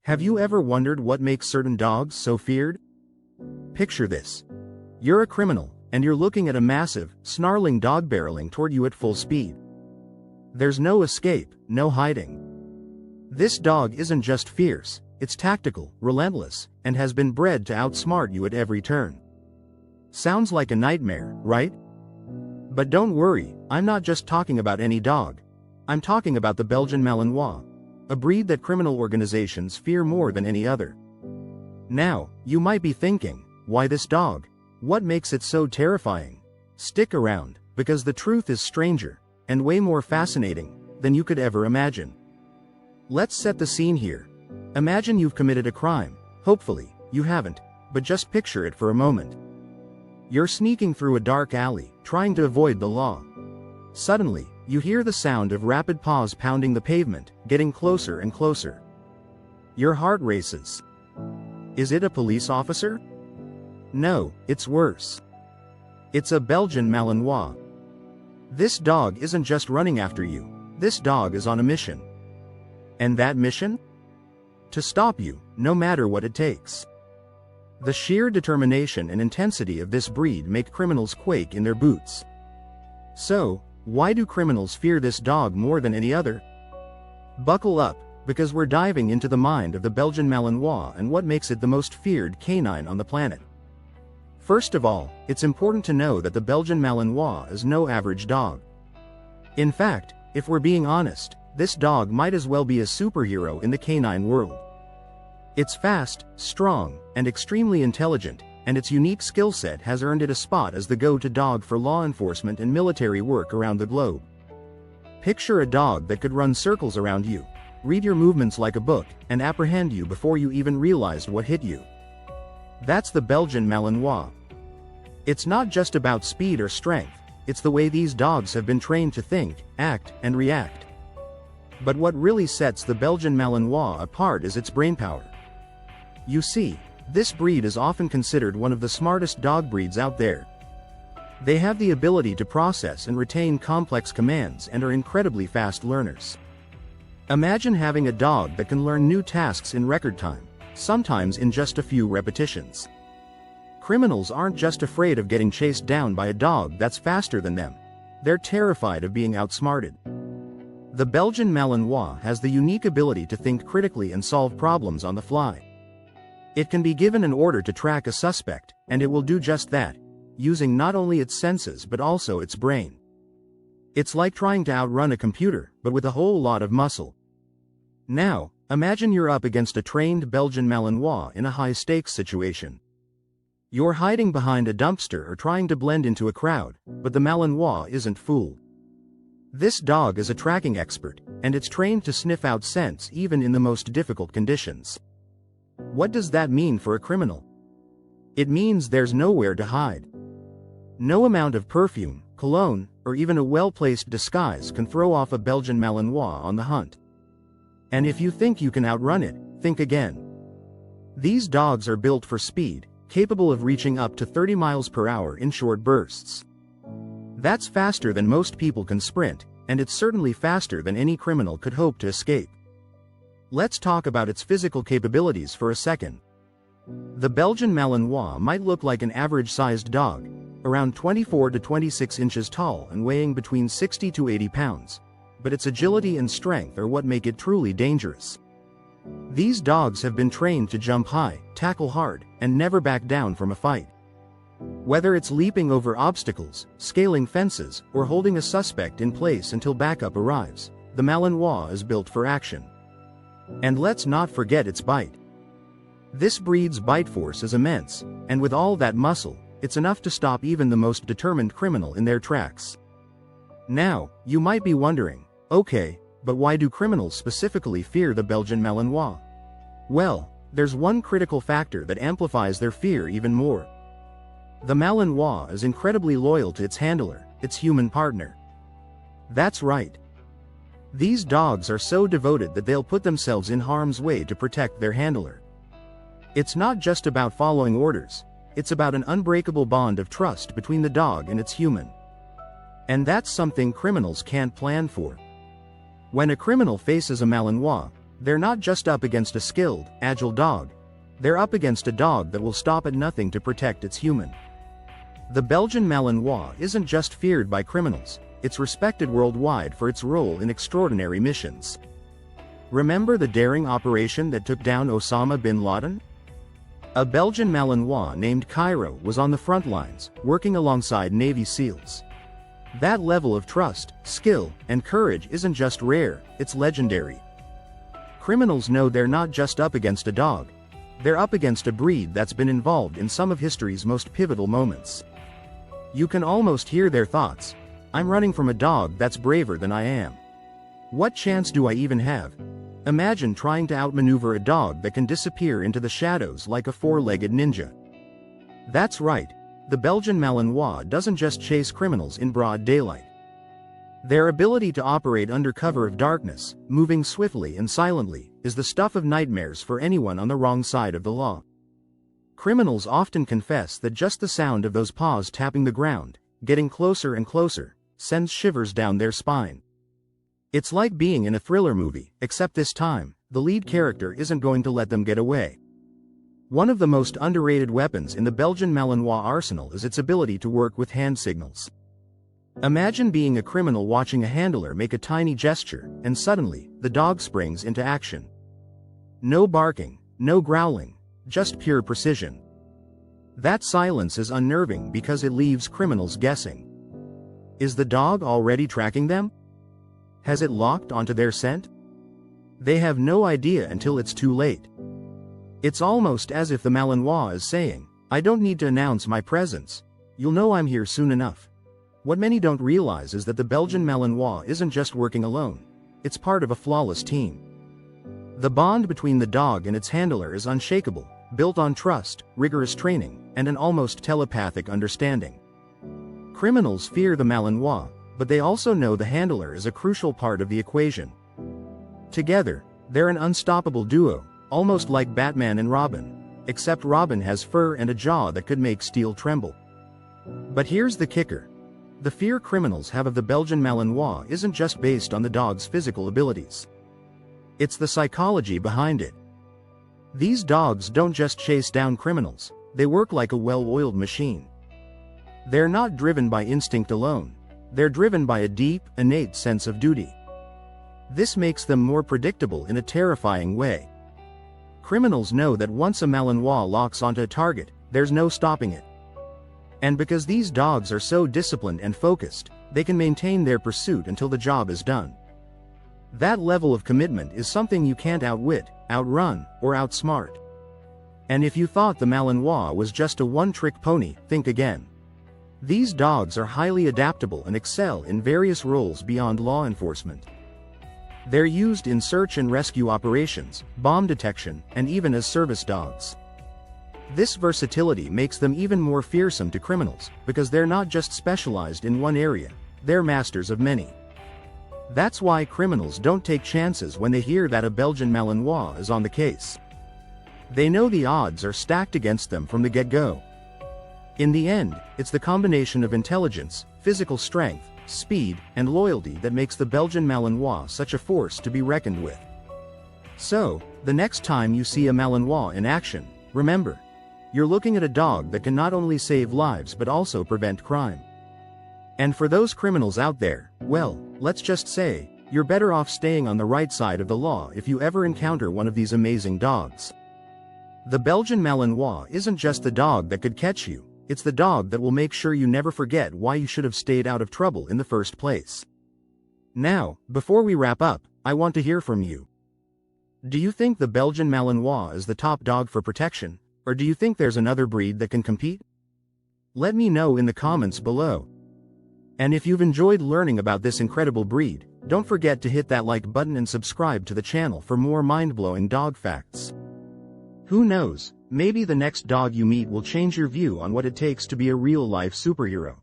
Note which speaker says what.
Speaker 1: Have you ever wondered what makes certain dogs so feared? Picture this. You're a criminal, and you're looking at a massive, snarling dog barreling toward you at full speed. There's no escape, no hiding. This dog isn't just fierce, it's tactical, relentless, and has been bred to outsmart you at every turn. Sounds like a nightmare, right? But don't worry, I'm not just talking about any dog. I'm talking about the Belgian Malinois, a breed that criminal organizations fear more than any other. Now, you might be thinking, why this dog? What makes it so terrifying? Stick around, because the truth is stranger, and way more fascinating, than you could ever imagine. Let's set the scene here. Imagine you've committed a crime. Hopefully, you haven't, but just picture it for a moment. You're sneaking through a dark alley, trying to avoid the law. Suddenly, you hear the sound of rapid paws pounding the pavement, getting closer and closer. Your heart races. Is it a police officer? No, it's worse. It's a Belgian Malinois. This dog isn't just running after you. This dog is on a mission. And that mission? To stop you, no matter what it takes. The sheer determination and intensity of this breed make criminals quake in their boots. So, why do criminals fear this dog more than any other? Buckle up, because we're diving into the mind of the Belgian Malinois and what makes it the most feared canine on the planet. First of all, it's important to know that the Belgian Malinois is no average dog. In fact, if we're being honest, this dog might as well be a superhero in the canine world. It's fast, strong, and extremely intelligent, and its unique skill set has earned it a spot as the go-to dog for law enforcement and military work around the globe. Picture a dog that could run circles around you, read your movements like a book, and apprehend you before you even realized what hit you. That's the Belgian Malinois. It's not just about speed or strength, it's the way these dogs have been trained to think, act, and react. But what really sets the Belgian Malinois apart is its brainpower. You see, this breed is often considered one of the smartest dog breeds out there. They have the ability to process and retain complex commands and are incredibly fast learners. Imagine having a dog that can learn new tasks in record time, sometimes in just a few repetitions. Criminals aren't just afraid of getting chased down by a dog that's faster than them. They're terrified of being outsmarted. The Belgian Malinois has the unique ability to think critically and solve problems on the fly. It can be given an order to track a suspect, and it will do just that, using not only its senses but also its brain. It's like trying to outrun a computer, but with a whole lot of muscle. Now, imagine you're up against a trained Belgian Malinois in a high-stakes situation. You're hiding behind a dumpster or trying to blend into a crowd, but the Malinois isn't fooled. This dog is a tracking expert, and it's trained to sniff out scents even in the most difficult conditions. What does that mean for a criminal? It means there's nowhere to hide. No amount of perfume, cologne, or even a well-placed disguise can throw off a Belgian Malinois on the hunt. And if you think you can outrun it, think again. These dogs are built for speed, capable of reaching up to 30 miles per hour in short bursts. That's faster than most people can sprint, and it's certainly faster than any criminal could hope to escape. Let's talk about its physical capabilities for a second. The Belgian Malinois might look like an average-sized dog, around 24 to 26 inches tall and weighing between 60 to 80 pounds, but its agility and strength are what make it truly dangerous. These dogs have been trained to jump high, tackle hard, and never back down from a fight. Whether it's leaping over obstacles, scaling fences, or holding a suspect in place until backup arrives, the Malinois is built for action. And let's not forget its bite. This breed's bite force is immense, and with all that muscle, it's enough to stop even the most determined criminal in their tracks. Now, you might be wondering, okay, but why do criminals specifically fear the Belgian Malinois? Well, there's one critical factor that amplifies their fear even more. The Malinois is incredibly loyal to its handler, its human partner. That's right. These dogs are so devoted that they'll put themselves in harm's way to protect their handler. It's not just about following orders, it's about an unbreakable bond of trust between the dog and its human. And that's something criminals can't plan for. When a criminal faces a Malinois, They're not just up against a skilled, agile dog. They're up against a dog that will stop at nothing to protect its human. The Belgian Malinois isn't just feared by criminals, it's respected worldwide for its role in extraordinary missions. Remember the daring operation that took down Osama bin Laden? A Belgian Malinois named Cairo was on the front lines, working alongside Navy SEALs. That level of trust, skill, and courage isn't just rare, it's legendary. Criminals know they're not just up against a dog. They're up against a breed that's been involved in some of history's most pivotal moments. You can almost hear their thoughts. I'm running from a dog that's braver than I am. What chance do I even have? Imagine trying to outmaneuver a dog that can disappear into the shadows like a four-legged ninja. That's right, the Belgian Malinois doesn't just chase criminals in broad daylight. Their ability to operate under cover of darkness, moving swiftly and silently, is the stuff of nightmares for anyone on the wrong side of the law. Criminals often confess that just the sound of those paws tapping the ground, getting closer and closer, sends shivers down their spine. It's like being in a thriller movie, except this time, the lead character isn't going to let them get away. One of the most underrated weapons in the Belgian Malinois arsenal is its ability to work with hand signals. Imagine being a criminal watching a handler make a tiny gesture, and suddenly, the dog springs into action. No barking, no growling, just pure precision. That silence is unnerving because it leaves criminals guessing. Is the dog already tracking them? Has it locked onto their scent? They have no idea until it's too late. It's almost as if the Malinois is saying, I don't need to announce my presence. You'll know I'm here soon enough. What many don't realize is that the Belgian Malinois isn't just working alone. It's part of a flawless team. The bond between the dog and its handler is unshakable, built on trust, rigorous training, and an almost telepathic understanding. Criminals fear the Malinois, but they also know the handler is a crucial part of the equation. Together, they're an unstoppable duo, almost like Batman and Robin, except Robin has fur and a jaw that could make steel tremble. But here's the kicker. The fear criminals have of the Belgian Malinois isn't just based on the dog's physical abilities. It's the psychology behind it. These dogs don't just chase down criminals, they work like a well-oiled machine. They're not driven by instinct alone. They're driven by a deep, innate sense of duty. This makes them more predictable in a terrifying way. Criminals know that once a Malinois locks onto a target, there's no stopping it. And because these dogs are so disciplined and focused, they can maintain their pursuit until the job is done. That level of commitment is something you can't outwit, outrun, or outsmart. And if you thought the Malinois was just a one-trick pony, think again. These dogs are highly adaptable and excel in various roles beyond law enforcement. They're used in search and rescue operations, bomb detection, and even as service dogs. This versatility makes them even more fearsome to criminals, because they're not just specialized in one area, they're masters of many. That's why criminals don't take chances when they hear that a Belgian Malinois is on the case. They know the odds are stacked against them from the get-go. In the end, it's the combination of intelligence, physical strength, speed, and loyalty that makes the Belgian Malinois such a force to be reckoned with. So, the next time you see a Malinois in action, remember, you're looking at a dog that can not only save lives but also prevent crime. And for those criminals out there, well, let's just say, you're better off staying on the right side of the law if you ever encounter one of these amazing dogs. The Belgian Malinois isn't just the dog that could catch you, it's the dog that will make sure you never forget why you should have stayed out of trouble in the first place. Now, before we wrap up, I want to hear from you. Do you think the Belgian Malinois is the top dog for protection, or do you think there's another breed that can compete? Let me know in the comments below. And if you've enjoyed learning about this incredible breed, don't forget to hit that like button and subscribe to the channel for more mind-blowing dog facts. Who knows, maybe the next dog you meet will change your view on what it takes to be a real-life superhero.